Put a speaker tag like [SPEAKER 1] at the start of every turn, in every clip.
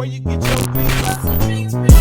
[SPEAKER 1] you get your beat. HustleDreamProduction.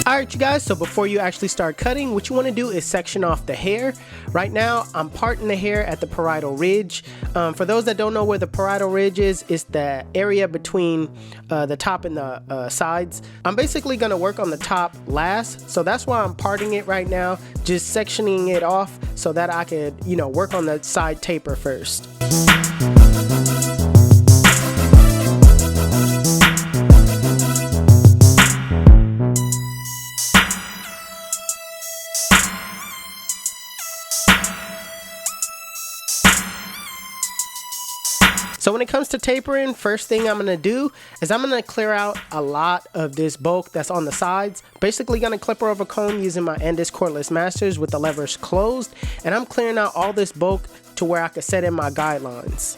[SPEAKER 2] Alright you guys, so before you actually start cutting, what you want to do is section off the hair. Right now I'm parting the hair at the parietal ridge. For those that don't know where the parietal ridge is, it's the area between the top and the sides. I'm basically going to work on the top last, so that's why I'm parting it right now, just sectioning it off so that I could, work on the side taper first. So when it comes to tapering, first thing I'm going to do is I'm going to clear out a lot of this bulk that's on the sides. Basically going to clipper over comb using my Andis cordless masters with the levers closed. And I'm clearing out all this bulk to where I can set in my guidelines.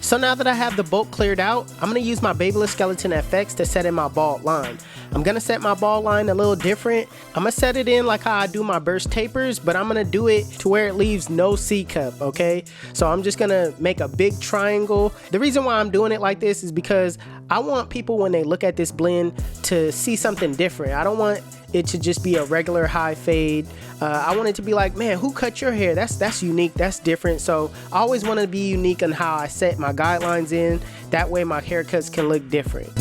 [SPEAKER 2] So now that I have the bulk cleared out, I'm going to use my Babyliss Skeleton FX to set in my bald line. I'm going to set my bald line a little different. I'm going to set it in like how I do my burst tapers, but I'm going to do it to where it leaves no C-cup, okay? So I'm just going to make a big triangle. The reason why I'm doing it like this is because I want people, when they look at this blend, to see something different. I don't want it to just be a regular high fade. I want it to be like, man, who cut your hair? That's unique, that's different. So I always want to be unique on how I set my guidelines in. That way my haircuts can look different.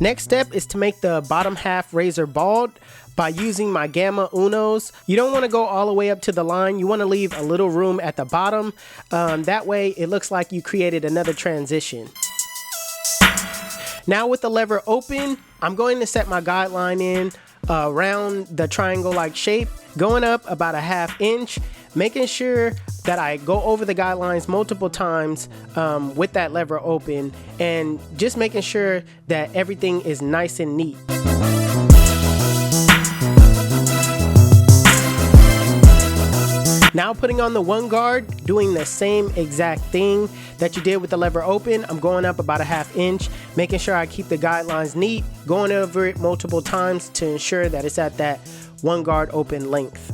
[SPEAKER 2] Next step is to make the bottom half razor bald by using my Gamma Unos. You don't want to go all the way up to the line. You want to leave a little room at the bottom. That way it looks like you created another transition. Now with the lever open, I'm going to set my guideline in around the triangle like shape, going up about a ½ inch, making sure that I go over the guidelines multiple times with that lever open, and just making sure that everything is nice and neat. Now putting on the one guard, doing the same exact thing that you did with the lever open. I'm going up about a ½ inch, making sure I keep the guidelines neat, going over it multiple times to ensure that it's at that one guard open length.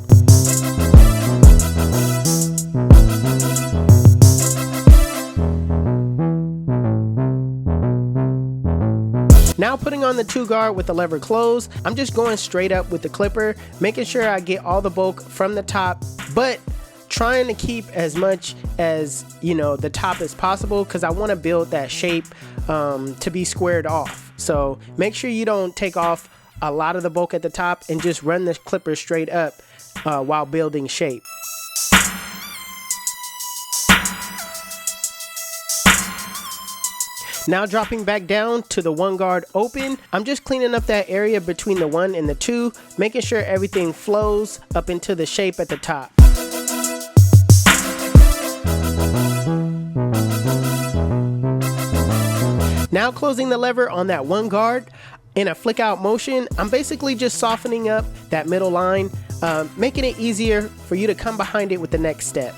[SPEAKER 2] Now putting on the two guard with the lever closed, I'm just going straight up with the clipper, making sure I get all the bulk from the top, but trying to keep as much as, the top as possible, because I want to build that shape to be squared off. So make sure you don't take off a lot of the bulk at the top and just run the clipper straight up while building shape. Now dropping back down to the one guard open, I'm just cleaning up that area between the 1 and the 2, making sure everything flows up into the shape at the top. Now closing the lever on that one guard in a flick out motion, I'm basically just softening up that middle line, making it easier for you to come behind it with the next step.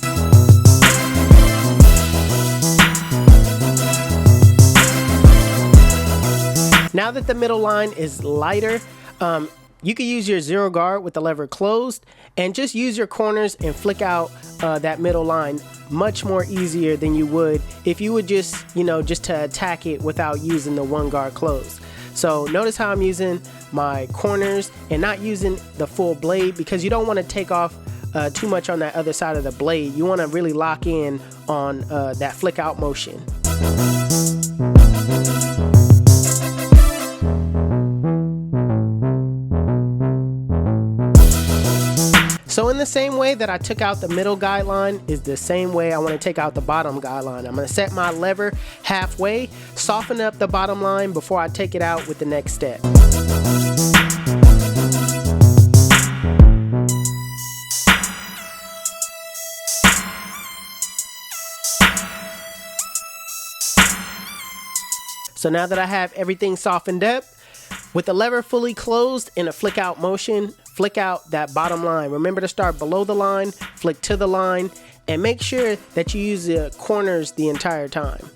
[SPEAKER 2] Now that the middle line is lighter, you can use your zero guard with the lever closed and just use your corners and flick out that middle line much more easier than you would if you would just, just to attack it without using the one guard closed. So notice how I'm using my corners and not using the full blade, because you don't want to take off too much on that other side of the blade. You want to really lock in on that flick out motion. So in the same way that I took out the middle guideline is the same way I want to take out the bottom guideline. I'm going to set my lever halfway, soften up the bottom line before I take it out with the next step. So now that I have everything softened up, With the lever fully closed in a flick out motion, flick out that bottom line. Remember to start below the line, flick to the line, and make sure that you use the corners the entire time.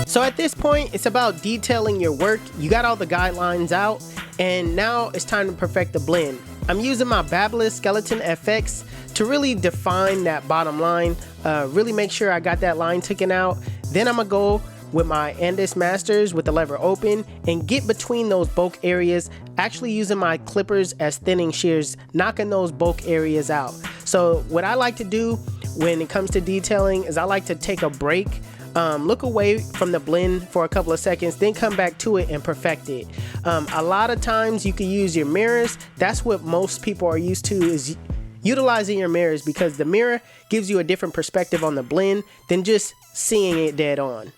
[SPEAKER 2] So at this point, it's about detailing your work. You got all the guidelines out, and now it's time to perfect the blend. I'm using my Babyliss Skeleton FX to really define that bottom line, really make sure I got that line taken out. Then I'm gonna go with my Andis Masters with the lever open and get between those bulk areas, actually using my clippers as thinning shears, knocking those bulk areas out. So what I like to do when it comes to detailing is I like to take a break, look away from the blend for a couple of seconds, then come back to it and perfect it. A lot of times you can use your mirrors. That's what most people are used to, is utilizing your mirrors, because the mirror gives you a different perspective on the blend than just seeing it dead on.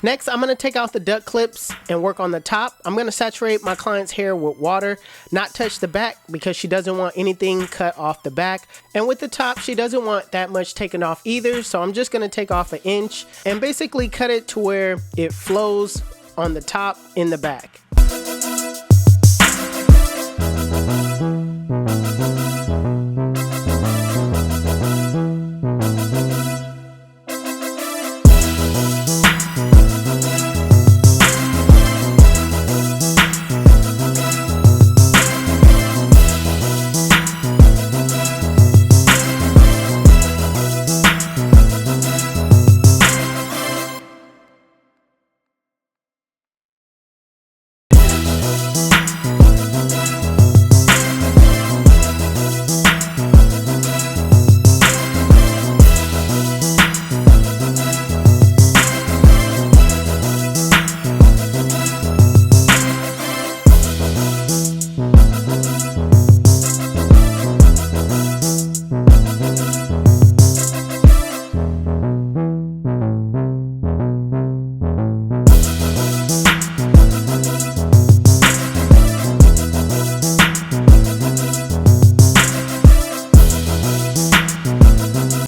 [SPEAKER 2] Next, I'm gonna take out the duck clips and work on the top. I'm gonna saturate my client's hair with water, not touch the back because she doesn't want anything cut off the back. And with the top, she doesn't want that much taken off either. So I'm just gonna take off 1 inch and basically cut it to where it flows on the top in the back.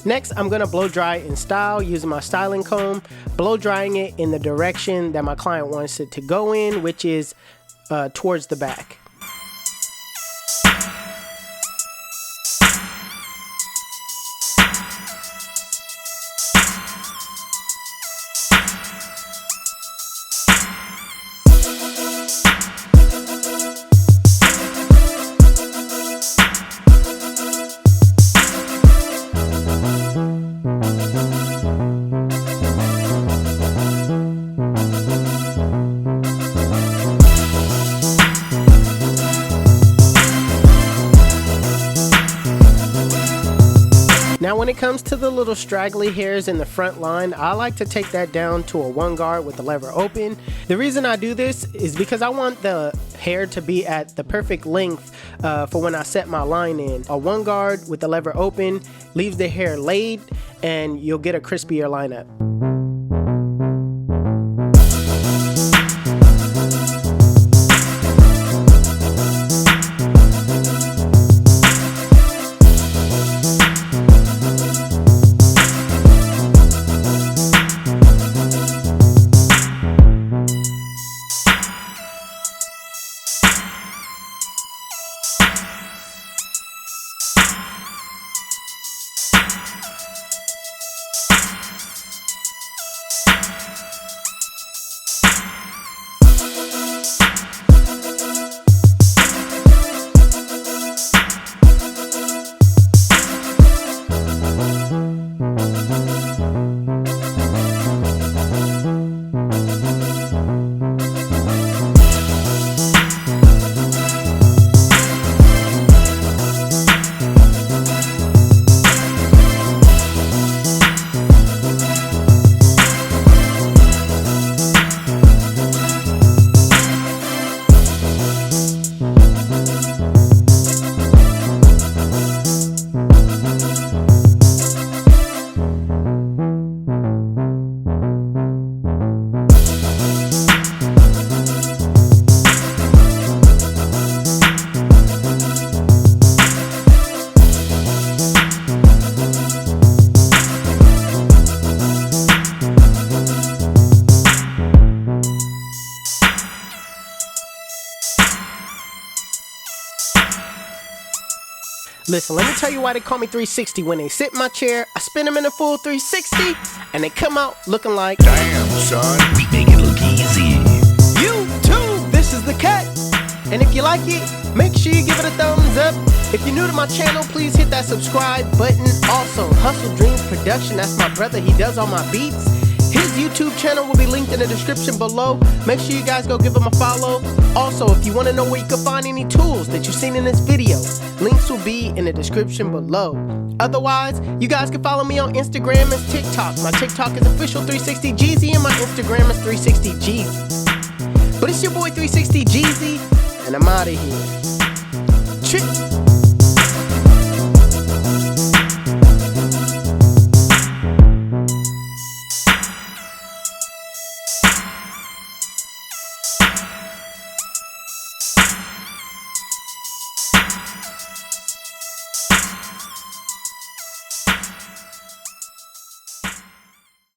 [SPEAKER 2] Next, I'm gonna blow dry in style using my styling comb, blow drying it in the direction that my client wants it to go in, which is towards the back. Now when it comes to the little straggly hairs in the front line, I like to take that down to a 1 guard with the lever open. The reason I do this is because I want the hair to be at the perfect length for when I set my line in. A 1 guard with the lever open leaves the hair laid and you'll get a crispier lineup. Listen, let me tell you why they call me 360. When they sit in my chair, I spin them in a full 360, and they come out looking like,
[SPEAKER 3] damn, son, we make it look easy.
[SPEAKER 2] YouTube, this is the cut. And if you like it, make sure you give it a thumbs up. If you're new to my channel, please hit that subscribe button. Also, HustleDreamProduction, that's my brother, he does all my beats. His YouTube channel will be linked in the description below. Make sure you guys go give him a follow. Also, if you want to know where you can find any tools that you've seen in this video, links will be in the description below. Otherwise, you guys can follow me on Instagram and TikTok. My TikTok is official360Jeezy and my Instagram is 360Jeezy. But it's your boy 360Jeezy, and I'm out of here. Trip.